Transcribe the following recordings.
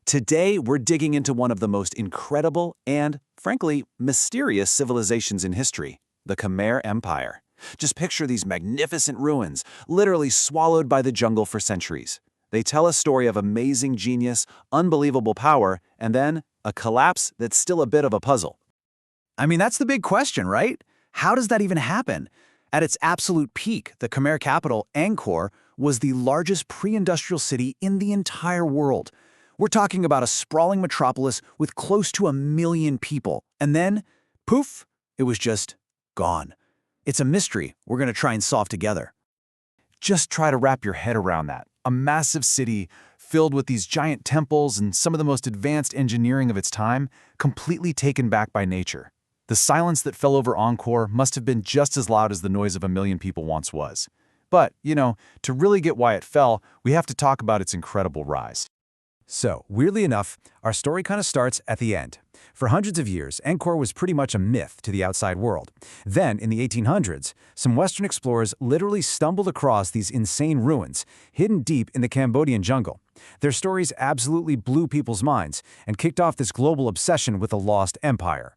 Today, we're digging into one of the most incredible and, frankly, mysterious civilizations in history, the Khmer Empire. Just picture these magnificent ruins, literally swallowed by the jungle for centuries. They tell a story of amazing genius, unbelievable power, and then a collapse that's still a bit of a puzzle. I mean, that's the big question, right? How does that even happen? At its absolute peak, the Khmer capital, Angkor, was the largest pre-industrial city in the entire world. We're talking about a sprawling metropolis with close to 1 million people. And then, poof, it was just gone. It's a mystery we're going to try and solve together. Just try to wrap your head around that. A massive city filled with these giant temples and some of the most advanced engineering of its time, completely taken back by nature. The silence that fell over Angkor must have been just as loud as the noise of 1 million people once was. But, to really get why it fell, we have to talk about its incredible rise. So, weirdly enough, our story kind of starts at the end. For hundreds of years, Angkor was pretty much a myth to the outside world. Then, in the 1800s, some Western explorers literally stumbled across these insane ruins, hidden deep in the Cambodian jungle. Their stories absolutely blew people's minds and kicked off this global obsession with a lost empire.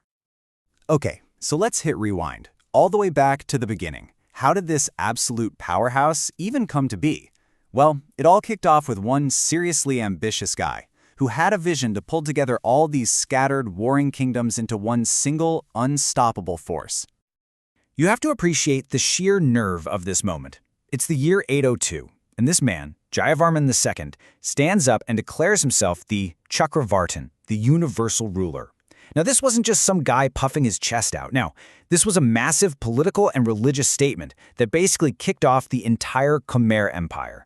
Okay, so let's hit rewind, all the way back to the beginning. How did this absolute powerhouse even come to be? Well, it all kicked off with one seriously ambitious guy who had a vision to pull together all these scattered, warring kingdoms into one single, unstoppable force. You have to appreciate the sheer nerve of this moment. It's the year 802, and this man, Jayavarman II, stands up and declares himself the Chakravartin, the universal ruler. Now, this wasn't just some guy puffing his chest out. No, this was a massive political and religious statement that basically kicked off the entire Khmer Empire.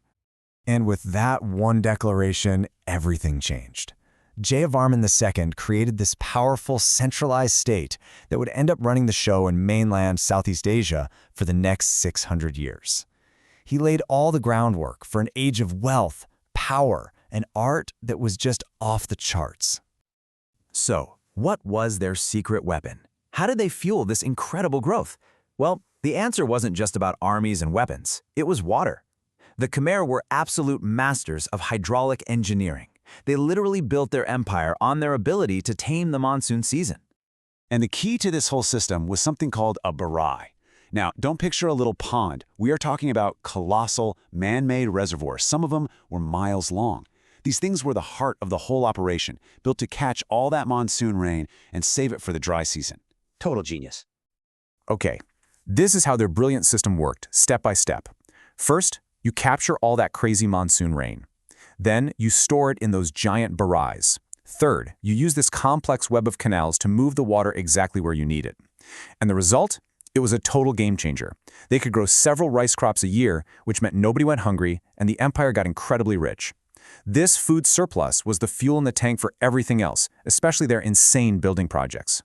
And with that one declaration, everything changed. Jayavarman II created this powerful, centralized state that would end up running the show in mainland Southeast Asia for the next 600 years. He laid all the groundwork for an age of wealth, power, and art that was just off the charts. So, what was their secret weapon? How did they fuel this incredible growth? Well, the answer wasn't just about armies and weapons. It was water. The Khmer were absolute masters of hydraulic engineering. They literally built their empire on their ability to tame the monsoon season. And the key to this whole system was something called a barai. Now, don't picture a little pond. We are talking about colossal, man-made reservoirs. Some of them were miles long. These things were the heart of the whole operation, built to catch all that monsoon rain and save it for the dry season. Total genius. Okay, this is how their brilliant system worked, step by step. First, you capture all that crazy monsoon rain. Then, you store it in those giant barais. Third, you use this complex web of canals to move the water exactly where you need it. And the result? It was a total game changer. They could grow several rice crops a year, which meant nobody went hungry, and the empire got incredibly rich. This food surplus was the fuel in the tank for everything else, especially their insane building projects.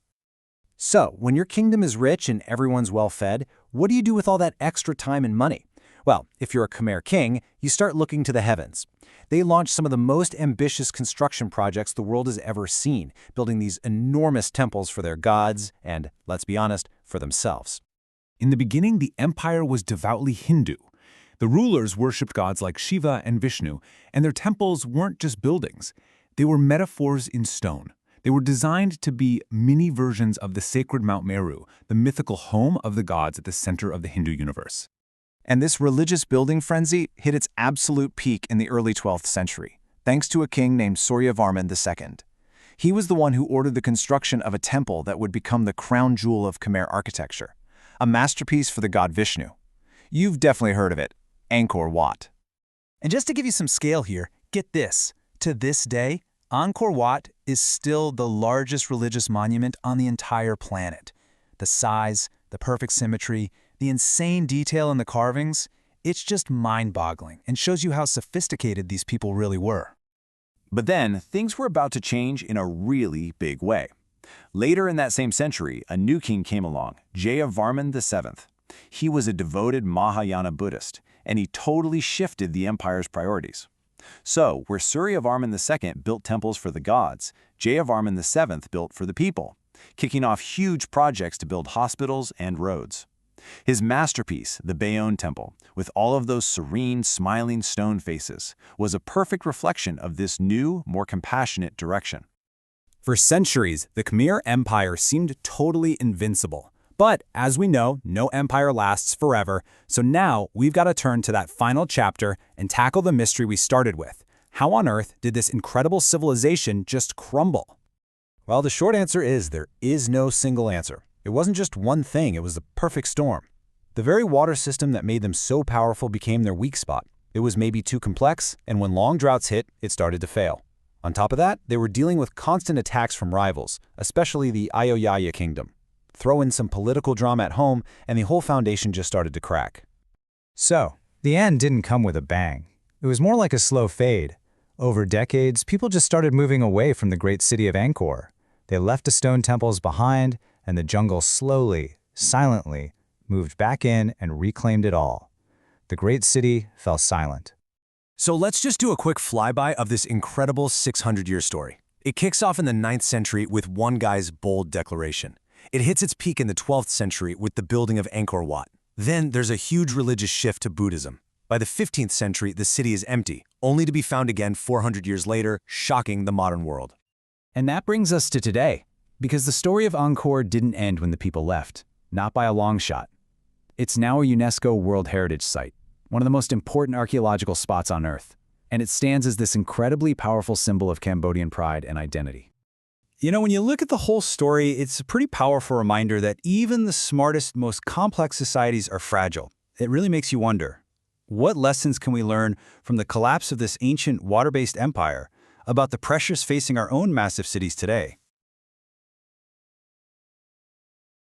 So, when your kingdom is rich and everyone's well-fed, what do you do with all that extra time and money? Well, if you're a Khmer king, you start looking to the heavens. They launched some of the most ambitious construction projects the world has ever seen, building these enormous temples for their gods and, let's be honest, for themselves. In the beginning, the empire was devoutly Hindu. The rulers worshipped gods like Shiva and Vishnu, and their temples weren't just buildings. They were metaphors in stone. They were designed to be mini versions of the sacred Mount Meru, the mythical home of the gods at the center of the Hindu universe. And this religious building frenzy hit its absolute peak in the early 12th century, thanks to a king named Suryavarman II. He was the one who ordered the construction of a temple that would become the crown jewel of Khmer architecture, a masterpiece for the god Vishnu. You've definitely heard of it, Angkor Wat. And just to give you some scale here, get this. To this day, Angkor Wat is still the largest religious monument on the entire planet. The size, the perfect symmetry, the insane detail in the carvings, it's just mind-boggling and shows you how sophisticated these people really were. But then, things were about to change in a really big way. Later in that same century, a new king came along, Jayavarman VII. He was a devoted Mahayana Buddhist, and he totally shifted the empire's priorities. So, where Suryavarman II built temples for the gods, Jayavarman VII built for the people, kicking off huge projects to build hospitals and roads. His masterpiece, the Bayon Temple, with all of those serene, smiling stone faces, was a perfect reflection of this new, more compassionate direction. For centuries, the Khmer Empire seemed totally invincible. But, as we know, no empire lasts forever, so now we've got to turn to that final chapter and tackle the mystery we started with. How on earth did this incredible civilization just crumble? Well, the short answer is there is no single answer. It wasn't just one thing, it was the perfect storm. The very water system that made them so powerful became their weak spot. It was maybe too complex, and when long droughts hit, it started to fail. On top of that, they were dealing with constant attacks from rivals, especially the Ayodhya kingdom. Throw in some political drama at home, and the whole foundation just started to crack. So, the end didn't come with a bang. It was more like a slow fade. Over decades, people just started moving away from the great city of Angkor. They left the stone temples behind, and the jungle slowly, silently, moved back in and reclaimed it all. The great city fell silent. So let's just do a quick flyby of this incredible 600-year story. It kicks off in the 9th century with one guy's bold declaration. It hits its peak in the 12th century with the building of Angkor Wat. Then there's a huge religious shift to Buddhism. By the 15th century, the city is empty, only to be found again 400 years later, shocking the modern world. And that brings us to today, because the story of Angkor didn't end when the people left, not by a long shot. It's now a UNESCO World Heritage Site, one of the most important archaeological spots on Earth, and it stands as this incredibly powerful symbol of Cambodian pride and identity. You know, when you look at the whole story, it's a pretty powerful reminder that even the smartest, most complex societies are fragile. It really makes you wonder, what lessons can we learn from the collapse of this ancient water-based empire about the pressures facing our own massive cities today?